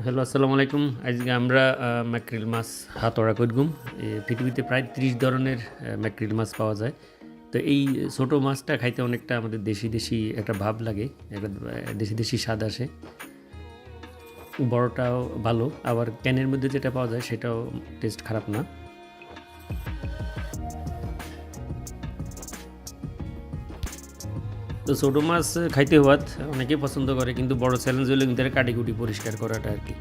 Hello, আসসালামু আলাইকুম। আজকে আমরা ম্যাকরিল মাছ হাতড়া করগুম। পৃথিবীতে প্রায় ৩০ ধরনের ম্যাকরিল মাছ পাওয়া যায়। তো এই ছোট মাছটা খাইতে অনেকটা আমাদের দেশি একটা ভাব লাগে, একটা দেশি স্বাদ আসে। বড়টাও ভালো, আবার ক্যানের মধ্যে যেটা পাওয়া যায় সেটাও টেস্ট খারাপ না। তো ছোটো মাছ খাইতে হওয়াত অনেকেই পছন্দ করে, কিন্তু বড় চ্যালেঞ্জ হলো কিন্তু কাটিকুটি পরিষ্কার করাটা আর কি।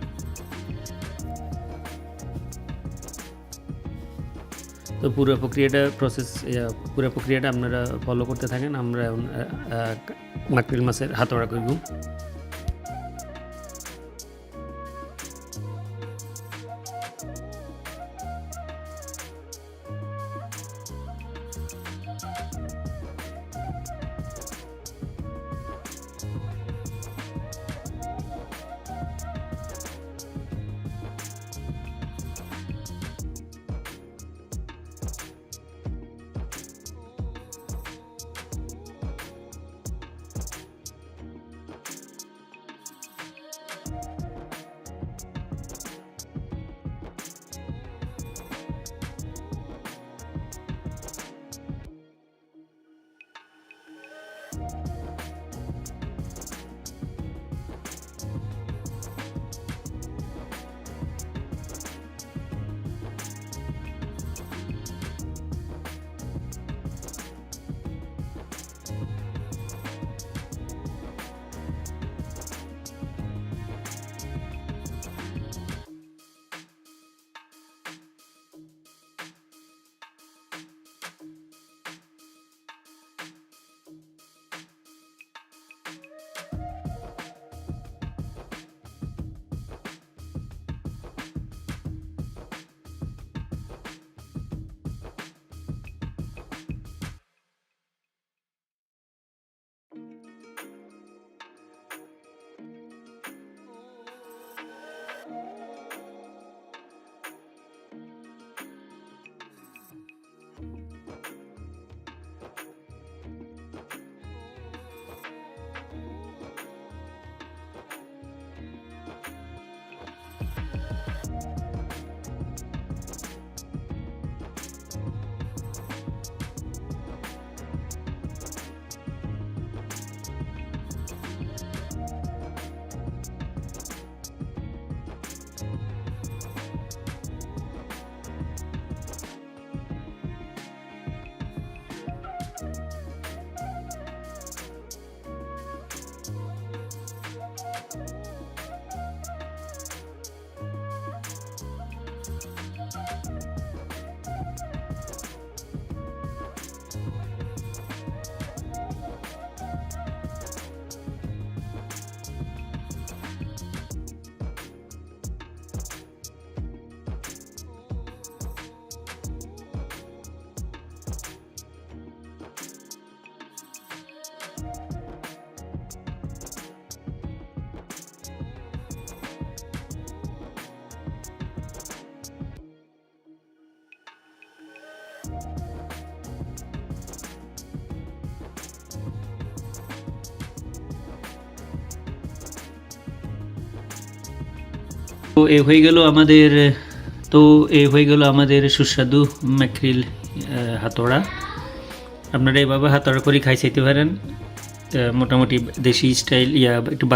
তো পুরো প্রক্রিয়াটা আপনারা ফলো করতে থাকেন। আমরা এখন মাকড়িল মাছের হাতড়া করব। তো এ হয়ে গেল আমাদের তো এ হয়ে গেল আমাদের সুস্বাদু ম্যাকরিল হাতড়া। আপনারা এইভাবে হাতড়া করে খাই চাইতে পারেন। মোটামুটি দেশি স্টাইল একটু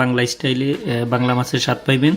বাংলা স্টাইলে বাংলা মাছের স্বাদ পাইবেন।